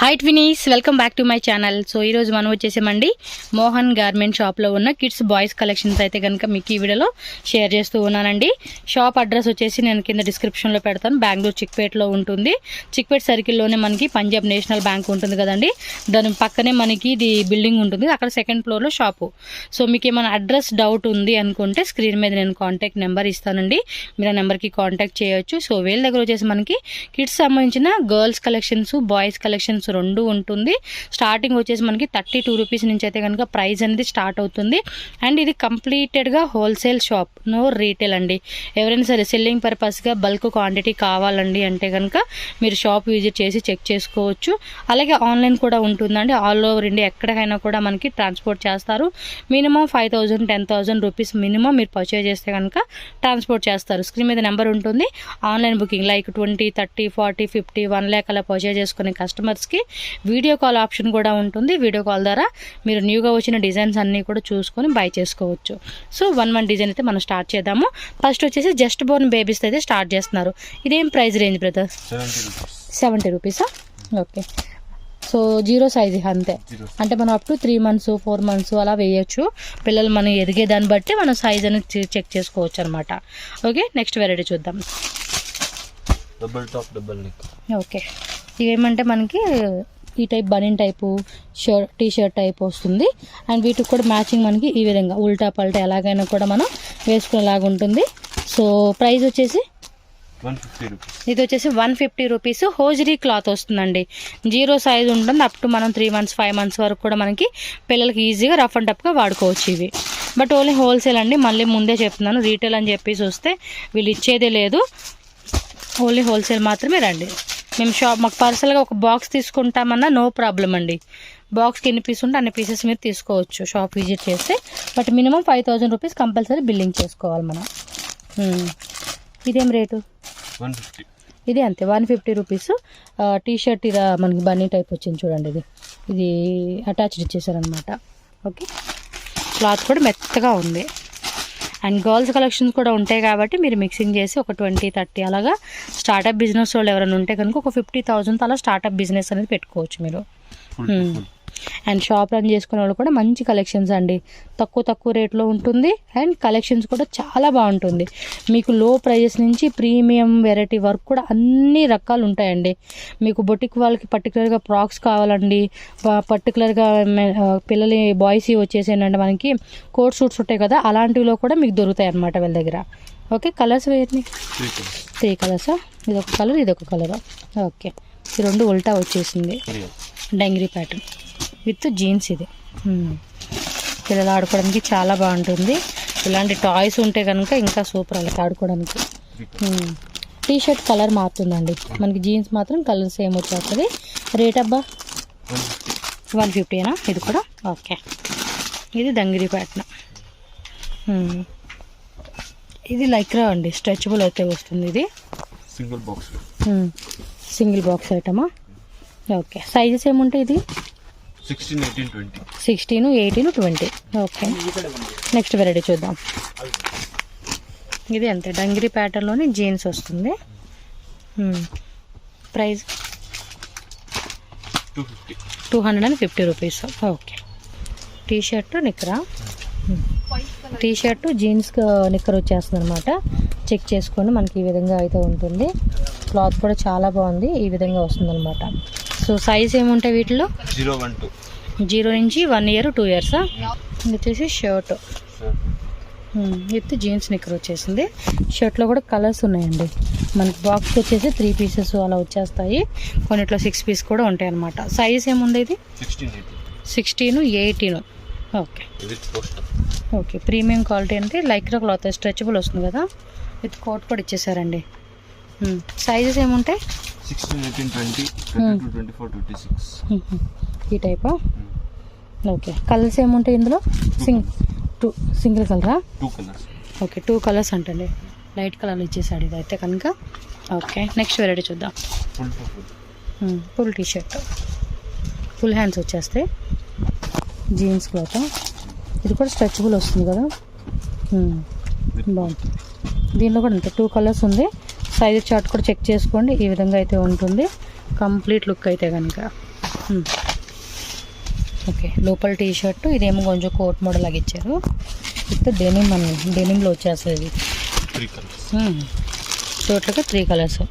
Hi twinnies, welcome back to my channel. So ఈరోజు మనం వచ్చేసామండి మోహన్ గార్మెంట్ షాప్లో ఉన్న కిడ్స్ బాయ్స్ కలెక్షన్స్ అయితే కనుక మీకు ఈ వీడియోలో షేర్ చేస్తూ ఉన్నానండి. షాప్ అడ్రస్ వచ్చేసి నేను కింద డిస్క్రిప్షన్లో పెడతాను. బెంగళూరు చిక్పేటలో ఉంటుంది. చిక్పేట సర్కిల్లోనే మనకి పంజాబ్ నేషనల్ బ్యాంక్ ఉంటుంది కదండి, దాని పక్కనే మనకి ఇది బిల్డింగ్ ఉంటుంది. అక్కడ సెకండ్ ఫ్లోర్లో షాపు. సో మీకు ఏమైనా అడ్రస్ డౌట్ ఉంది అనుకుంటే స్క్రీన్ మీద నేను కాంటాక్ట్ నెంబర్ ఇస్తానండి, మీరు ఆ నెంబర్కి కాంటాక్ట్ చేయొచ్చు. సో వీళ్ళ దగ్గర వచ్చేసి మనకి కిడ్స్ సంబంధించిన గర్ల్స్ కలెక్షన్స్, బాయ్స్ కలెక్షన్స్ రెండు ఉంటుంది. స్టార్టింగ్ వచ్చేసి మనకి 32 రూపీస్ నుంచి అయితే కనుక ప్రైస్ అనేది స్టార్ట్ అవుతుంది. అండ్ ఇది కంప్లీటెడ్గా హోల్సేల్ షాప్, నో రీటైల్ అండి. ఎవరైనా సరే సెల్లింగ్ పర్పస్గా బల్క్ క్వాంటిటీ కావాలండి అంటే కనుక మీరు షాప్ విజిట్ చేసి చెక్ చేసుకోవచ్చు. అలాగే ఆన్లైన్ కూడా ఉంటుందండి. ఆల్ ఓవర్ ఇండియా ఎక్కడికైనా కూడా మనకి ట్రాన్స్పోర్ట్ చేస్తారు. మినిమం 5,000 10,000 రూపీస్ మినిమం మీరు పర్చేజ్ చేస్తే కనుక ట్రాన్స్పోర్ట్ చేస్తారు. స్క్రీన్ మీద నెంబర్ ఉంటుంది. ఆన్లైన్ బుకింగ్ లైక్ 20, 30, 40, 50, 1 lakh అలా పర్చేజ్ చేసుకునే కస్టమర్స్కి వీడియో కాల్ ఆప్షన్ కూడా ఉంటుంది. వీడియో కాల్ ద్వారా మీరు న్యూగా వచ్చిన డిజైన్స్ అన్నీ కూడా చూసుకొని బై చేసుకోవచ్చు. సో వన్ డిజైన్ అయితే మనం స్టార్ట్ చేద్దాము. ఫస్ట్ వచ్చేసి జస్ట్ బోర్న్ బేబీస్ అయితే స్టార్ట్ చేస్తున్నారు. ఇదేం ప్రైస్ రేంజ్ బ్రదర్? 70 రూపీసా? ఓకే. సో 0 సైజ్ అంతే, అంటే మనం అప్ టు 3 months 4 months అలా వేయచ్చు. పిల్లలు మనం ఎదిగేదాన్ని బట్టి మనం సైజ్ అనేది చెక్ చేసుకోవచ్చు అనమాట. ఓకే, నెక్స్ట్ వెరైటీ చూద్దాం. Double top double neck. Okay, ఇవేమంటే మనకి ఈ టైప్ బనీన్ టైపు టీ షర్ట్ టైప్ వస్తుంది. అండ్ వీటికి కూడా మ్యాచింగ్ మనకి ఈ విధంగా ఉల్టా పల్టా ఎలాగైనా కూడా మనం వేసుకునేలాగా ఉంటుంది. సో ప్రైస్ వచ్చేసి 150 రూపీస్. ఇది వచ్చేసి 150 రూపీస్. హోజరీ క్లాత్ వస్తుందండి. 0 సైజ్ ఉంటుంది. అప్ టు మనం 3 months 5 months వరకు కూడా మనకి పిల్లలకి ఈజీగా రఫ్ అండ్ టఫ్గా వాడుకోవచ్చు ఇవి. బట్ ఓన్లీ హోల్సేల్ అండి, మళ్ళీ ముందే చెప్తున్నాను. రీటైల్ అని చెప్పేసి వస్తే వీళ్ళు ఇచ్చేదే లేదు, ఓన్లీ హోల్సేల్ మాత్రమే రండి. మేము మాకు పర్సనల్గా ఒక బాక్స్ తీసుకుంటామన్నా నో ప్రాబ్లం అండి. బాక్స్కి ఎన్ని పీస్ ఉంటే అన్ని పీసెస్ మీరు తీసుకోవచ్చు షాప్ విజిట్ చేస్తే. But minimum 5,000 rupees compulsory billing చేసుకోవాలి మనం. ఇదేం రేటు? 150. ఇది అంతే 150 రూపీస్. టీ షర్ట్ ఇలా మనకి బన్నీ టైప్ వచ్చింది చూడండి. ఇది అటాచ్డ్ ఇచ్చేసారనమాట. ఓకే, క్లాత్ కూడా మెత్తగా ఉంది. అండ్ గర్ల్స్ కలెక్షన్స్ కూడా ఉంటాయి కాబట్టి మీరు మిక్సింగ్ చేసి ఒక 20, 30 అలాగా స్టార్టప్ బిజినెస్ వాళ్ళు ఎవరైనా ఉంటే కనుక ఒక 50,000 అలా స్టార్టప్ బిజినెస్ అనేది పెట్టుకోవచ్చు మీరు. అండ్ షాప్ రన్ చేసుకునే వాళ్ళు కూడా మంచి కలెక్షన్స్ అండి, తక్కువ రేట్లో ఉంటుంది. అండ్ కలెక్షన్స్ కూడా చాలా బాగుంటుంది. మీకు లో ప్రైజెస్ నుంచి ప్రీమియం వెరైటీ వరకు కూడా అన్ని రకాలు ఉంటాయండి. మీకు బొటిక్ వాళ్ళకి పర్టికులర్గా ఫ్రాక్స్ కావాలండి, పర్టికులర్గా పిల్లలు బాయ్స్ వచ్చేసి ఏంటంటే మనకి కోట్ సూట్స్ ఉంటాయి కదా, అలాంటివిలో కూడా మీకు దొరుకుతాయి అన్నమాట వీళ్ళ దగ్గర. ఓకే, కలర్స్ వేయండి. 3 కలర్సా? ఇదొక కలర్, ఇదొక కలర్. ఓకే, ఈ రెండు ఉల్టా వచ్చేసింది. డంగిరీ ప్యాటర్న్ విత్ జీన్స్. ఇది పిల్లలు ఆడుకోవడానికి చాలా బాగుంటుంది. ఇలాంటి టాయ్స్ ఉంటే కనుక ఇంకా సూపర్ వాళ్ళకి ఆడుకోవడానికి. టీ షర్ట్ కలర్ మారుతుందండి, మనకి జీన్స్ మాత్రం కలర్ సేమ్ వచ్చేస్తుంది. రేట్ అబ్బా 150ఏనా? ఇది కూడా ఓకే. ఇది డంగిరీ ప్యాటర్న్. ఇది లైక్రా అండి, స్ట్రెచబుల్ అయితే వస్తుంది. ఇది సింగిల్ బాక్స్ ఐటమా? ఓకే, సైజెస్ ఏముంటాయి? ఇది 16, 18, 20. 16, 18, 20. ఓకే, నెక్స్ట్ వెరైటీ చూద్దాం. ఇది అంతే డంగిరీ ప్యాటర్న్లోని జీన్స్ వస్తుంది. Price 250 rupees. Okay, T shirt నిక్కరా, టీ షర్ట్ జీన్స్ నిక్కర్ వచ్చేస్తుంది అనమాట. చెక్ చేసుకోండి, మనకి ఈ విధంగా అయితే ఉంటుంది. క్లాత్ కూడా చాలా బాగుంది, ఈ విధంగా వస్తుంది అనమాట. సో సైజ్ ఏముంటాయి వీటిలో? 0 నుంచి 1 year 2 years. ఇది వచ్చేసి షర్ట్ విత్ జీన్స్ నిక్కర్ వచ్చేసింది. షర్ట్లో కూడా కలర్స్ ఉన్నాయండి. మనకి బాక్స్ వచ్చేసి 3 pieces అలా వచ్చేస్తాయి. కొన్నిట్లో 6 pieces కూడా ఉంటాయి అనమాట. సైజ్ ఏముంది? ఇది 16, 18. ఓకే ఓకే, ప్రీమియం క్వాలిటీ అంటే లైక్రా క్లాత్, స్ట్రెచబుల్ వస్తుంది కదా. విత్ కోట్ కూడా ఇచ్చేసారండి. సైజెస్ ఏముంటాయి? 16, 18, 20, 22, 24, 26. ఈ టైపా? ఓకే, కలర్స్ ఏముంటాయి ఇందులో? సింగిల్ కలరా? 2 కలర్స్. ఓకే, 2 కలర్స్ అంటండి. లైట్ కలర్ ఇచ్చేసాడు ఇది అయితే కనుక. ఓకే, నెక్స్ట్ వెరైటీ చూద్దాం. Full T shirt, full hands వచ్చేస్తాయి. జీన్స్ క్లాత్, ఇది కూడా స్ట్రెచబుల్ వస్తుంది కదా. బాగుంటుంది. దీనిలో కూడా అంతే 2 కలర్స్ ఉంది. సైజ్ చార్ట్ కూడా చెక్ చేసుకోండి, ఈ విధంగా అయితే ఉంటుంది కంప్లీట్ లుక్ అయితే కనుక. ఓకే, లోపల టీ షర్ట్, ఇదేమో కొంచెం కోట్ మోడల్ లాగా ఇచ్చారు. విత్ డెనిమ్ అని, డెనిమ్లో వచ్చేస్తుంది. 3 కలర్స్. టోటల్గా 3 కలర్స్.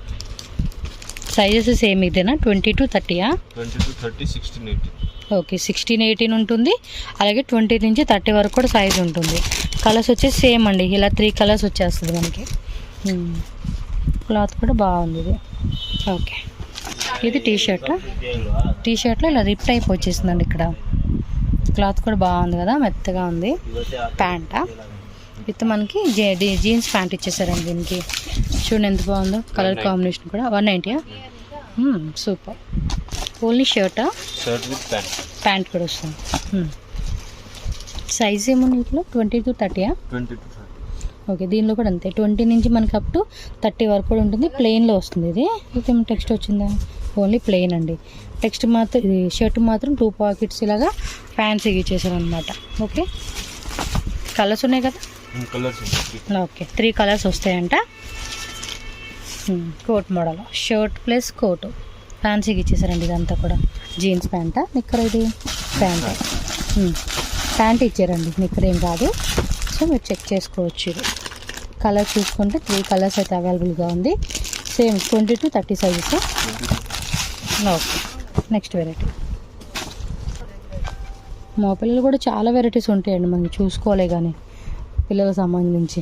సైజెస్ సేమ్ ఇదేనా? 20 to 30? 20 to 30, 16, 18. ఓకే, 16, 18 ఉంటుంది. అలాగే 20 నుంచి 30 వరకు కూడా సైజ్ ఉంటుంది. కలర్స్ వచ్చేసి సేమ్ అండి, ఇలా 3 కలర్స్ వచ్చేస్తుంది మనకి. క్లాత్ కూడా బాగుంది ఇది. ఓకే, ఇది టీ షర్ట్. టీ షర్ట్లో ఇలా రిప్ టైప్ వచ్చేసిందండి ఇక్కడ. క్లాత్ కూడా బాగుంది కదా, మెత్తగా ఉంది. ప్యాంటా విత్ మనకి జీన్స్ ప్యాంట్ ఇచ్చేసారండి దీనికి. చూడండి ఎంత బాగుందో, కలర్ కాంబినేషన్ కూడా. 190? సూపర్. ఓన్లీ షర్టా? Shirt with pant. ప్యాంట్ కూడా వస్తుంది. సైజ్ ఏమో ఇట్లా 20 to 30? 20 to 30. ఓకే, దీనిలో కూడా అంతే. 20 నుంచి మనకి అప్ టు 30 వరకు కూడా ఉంటుంది. ప్లెయిన్లో వస్తుంది ఇది. ఇదేమో టెక్స్ట్ వచ్చిందా? ఓన్లీ ప్లెయిన్ అండి. టెక్స్ట్ మాత్రం, ఇది షర్ట్ మాత్రం 2 పాకెట్స్ ఇలాగా ఫ్యాన్సీగా ఇచ్చేసారు అనమాట. ఓకే, కలర్స్ ఉన్నాయి కదా? కలర్స్. ఓకే, 3 కలర్స్ వస్తాయంట. Coat model, shirt plus coat ఫ్యాన్సీగా ఇచ్చేసారండి. ఇదంతా కూడా జీన్స్ ప్యాంటా, నిక్కర్? ఇది ప్యాంట్. ప్యాంట్ ఇచ్చారండి, నిక్కర్ ఏం కాదు. సో మీరు చెక్ చేసుకోవచ్చు. ఇది కలర్ చూసుకుంటే 3 కలర్స్ అయితే అవైలబుల్గా ఉంది. Same 20 to 30 sizes. Okay, next variety. మా పిల్లలు కూడా చాలా వెరైటీస్ ఉంటాయండి, మనం చూసుకోలే కానీ పిల్లలకు సంబంధించి.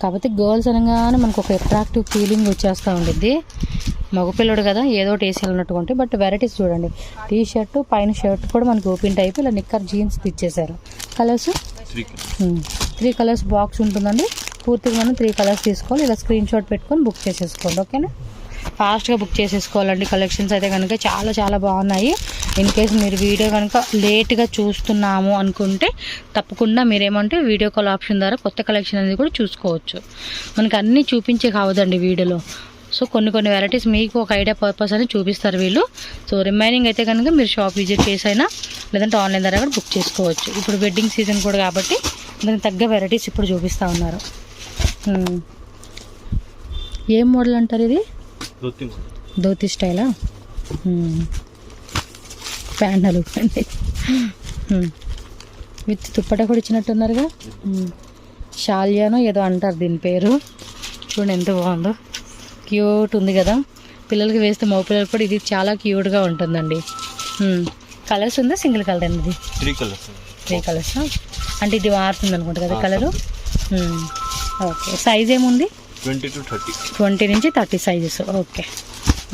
కాకపోతే గర్ల్స్ అనగానే మనకు ఒక అట్రాక్టివ్ ఫీలింగ్ వచ్చేస్తూ ఉండిద్ది. మగపిల్లడు కదా, ఏదో ఒకటి వేసి వెళ్ళినట్టుగా ఉంటాయి. బట్ వెరైటీస్ చూడండి, టీ షర్ట్ పైన షర్ట్ కూడా మనకి ఓపెన్ టైప్, ఇలా నిక్కర్ జీన్స్ ఇచ్చేసారు. కలర్స్ 3 కలర్స్ బాక్స్ ఉంటుందండి. పూర్తిగా మనం 3 కలర్స్ తీసుకోవాలి. ఇలా స్క్రీన్ షాట్ పెట్టుకొని బుక్ చేసేసుకోండి. ఓకేనా? ఫాస్ట్గా బుక్ చేసేసుకోవాలండి. కలెక్షన్స్ అయితే కనుక చాలా చాలా బాగున్నాయి. ఇన్ కేస్ మీరు వీడియో కనుక లేట్గా చూస్తున్నాము అనుకుంటే తప్పకుండా మీరేమంటే వీడియో కాల్ ఆప్షన్ ద్వారా కొత్త కలెక్షన్ అనేది కూడా చూసుకోవచ్చు. మనకి అన్నీ చూపించే కావద్దండి వీడియోలో. సో కొన్ని వెరైటీస్ మీకు ఒక ఐడియా పర్పస్ అని చూపిస్తారు వీళ్ళు. సో రిమైనింగ్ అయితే కనుక మీరు షాప్ విజిట్ చేసైనా లేదంటే ఆన్లైన్ ద్వారా కూడా బుక్ చేసుకోవచ్చు. ఇప్పుడు వెడ్డింగ్ సీజన్ కూడా కాబట్టి దానికి తగ్గ వెరైటీస్ ఇప్పుడు చూపిస్తూ ఉన్నారు. ఏం మోడల్ అంటారు ఇది? ధోతి స్టైలా? ప్యాండలు విత్ దుప్పట కూడా ఇచ్చినట్టున్నారుగా. షాలియానో ఏదో అంటారు దీని పేరు. చూడండి ఎంత బాగుందో, క్యూట్ ఉంది కదా. పిల్లలకి వేస్తే మగ పిల్లలు కూడా ఇది చాలా క్యూట్గా ఉంటుందండి. కలర్స్ ఉందా? సింగిల్ కలర్ అండి ఇది? 3 కలర్స్. అంటే ఇది మారుతుంది అనుకుంటా కదా కలరు. ఓకే, సైజ్ ఏముంది? 20 నుంచి 30 సైజెస్. ఓకే,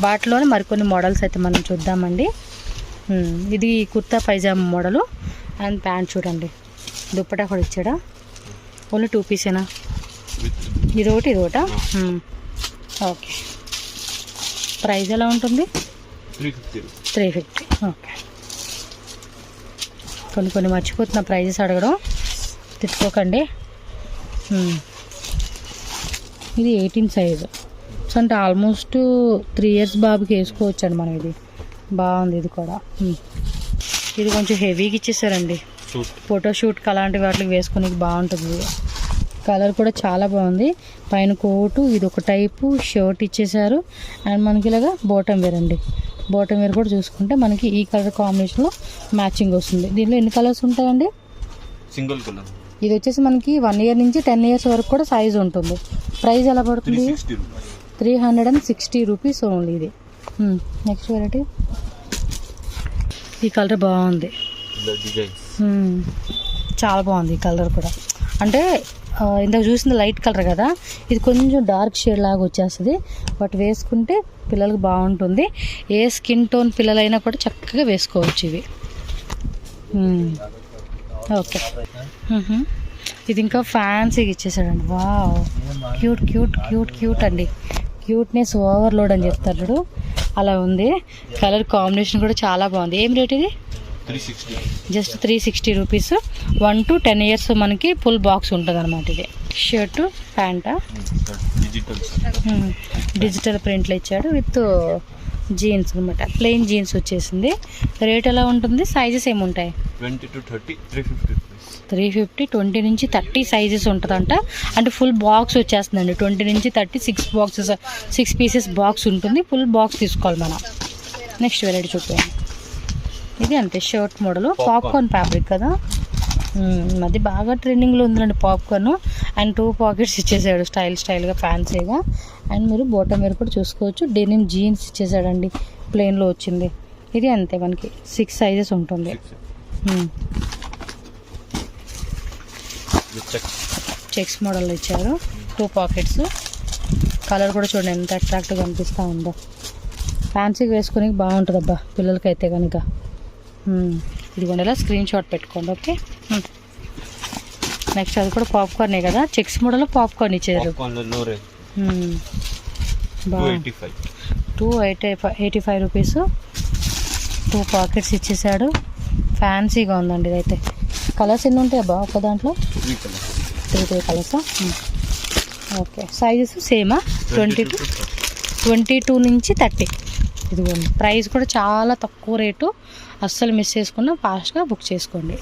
వాటిలోనే మరికొన్ని మోడల్స్ అయితే మనం చూద్దామండి. ఇది kurta pyjama model and pant చూడండి. దుప్పటా కూడా ఇచ్చాడా? ఓన్లీ 2 పీసేనా? ఇదొకటి ఇదొకటా? ఓకే, ప్రైస్ ఎలా ఉంటుంది? 350. ఓకే, కొన్ని మర్చిపోతున్న ప్రైజెస్ అడగడం, తిట్టుకోకండి. ఇది 18 సైజు. సో అంటే ఆల్మోస్ట్ 3 years బాబుకి వేసుకోవచ్చు అండి మనం. ఇది బాగుంది. ఇది కూడా ఇది కొంచెం హెవీగా ఇచ్చేసారండి. ఫోటోషూట్కి అలాంటి వాటికి వేసుకుని బాగుంటుంది. కలర్ కూడా చాలా బాగుంది. పైన కోటు, ఇది ఒక టైపు షర్ట్ ఇచ్చేసారు. అండ్ మనకి ఇలాగా బాటమ్ వేర్ అండి. బాటమ్ వేర్ కూడా చూసుకుంటే మనకి ఈ కలర్ కాంబినేషన్లో మ్యాచింగ్ వస్తుంది. దీనిలో ఎన్ని కలర్స్ ఉంటాయండి? Single colour. ఇది వచ్చేసి మనకి 1 year నుంచి 10 years వరకు కూడా సైజ్ ఉంటుంది. ప్రైస్ ఎలా పడుతుంది? 360 రూపీస్ ఓన్లీ. ఇది నెక్స్ట్ వెరైటీ. ఈ కలర్ బాగుంది, చాలా బాగుంది ఈ కలర్ కూడా. అంటే ఇందాక చూసింది లైట్ కలర్ కదా, ఇది కొంచెం డార్క్ షేడ్ లాగా వచ్చేస్తుంది. బట్ వేసుకుంటే పిల్లలకు బాగుంటుంది. ఏ స్కిన్ టోన్ పిల్లలైనా కూడా చక్కగా వేసుకోవచ్చు ఇవి. ఓకే, ఇది ఇంకా ఫ్యాన్సీగా ఇచ్చేసాడండి. Wow, cute cute cute cute అండి. క్యూట్నెస్ ఓవర్లోడ్ అని చెప్తారు చూడు, అలా ఉంది. కలర్ కాంబినేషన్ కూడా చాలా బాగుంది. ఏం రేట్ ఇది? 360. Just 360 rupees. 1 to 10 years మనకి ఫుల్ బాక్స్ ఉంటుంది అనమాట. ఇది షర్టు ప్యాంటా? డిజిటల్ ప్రింట్లో ఇచ్చాడు విత్ జీన్స్ అనమాట. ప్లెయిన్ జీన్స్ వచ్చేసింది. రేట్ ఎలా ఉంటుంది? సైజెస్ ఏముంటాయి? 20 to 30, 350. 350, 20 నుంచి 30 సైజెస్ ఉంటుందంట. అంటే ఫుల్ బాక్స్ వచ్చేస్తుందండి. 20 నుంచి 30 6 పీసెస్ బాక్స్ ఉంటుంది. ఫుల్ బాక్స్ తీసుకోవాలి మనం. నెక్స్ట్ వెరైటీ చూపించండి. ఇది అంతే shirt model Popcorn. Popcorn fabric కదా. అది బాగా ట్రెండింగ్లో ఉందండి పాప్కార్న్. అండ్ 2 పాకెట్స్ ఇచ్చేసాడు స్టైల్గా ఫ్యాన్సీగా. అండ్ మీరు బాటమ్ వేర్ కూడా చూసుకోవచ్చు. డెనిమ్ జీన్స్ ఇచ్చేసాడండి, ప్లెయిన్లో వచ్చింది. ఇది అంతే మనకి 6 సైజెస్ ఉంటుంది. చెక్స్ మోడల్లో ఇచ్చారు, 2 పాకెట్స్. కలర్ కూడా చూడండి ఎంత అట్రాక్టివ్గా అనిపిస్తూ ఉందో. ఫ్యాన్సీగా వేసుకొని బాగుంటుంది అబ్బా పిల్లలకైతే కనుక. ఇదిగోండి ఇలా స్క్రీన్ షాట్ పెట్టుకోండి. ఓకే, నెక్స్ట్ అది కూడా పాప్కార్నే కదా, చెక్స్ మోడల్ పాప్కార్న్ ఇచ్చారు. బాగుంది. 285 రూపీస్, 2 పాకెట్స్ ఇచ్చేసాడు. ఫ్యాన్సీగా ఉందండి ఇదైతే. కలర్స్ ఎన్ని ఉంటాయి అబ్బా ఒక దాంట్లో? 3 కలర్సా? Okay, sizes సేమా? 22 నుంచి 30. ఇదిగోండి, ప్రైస్ కూడా చాలా తక్కువ రేటు. అస్సలు మిస్ చేసుకున్నా ఫాస్ట్గా బుక్ చేసుకోండి.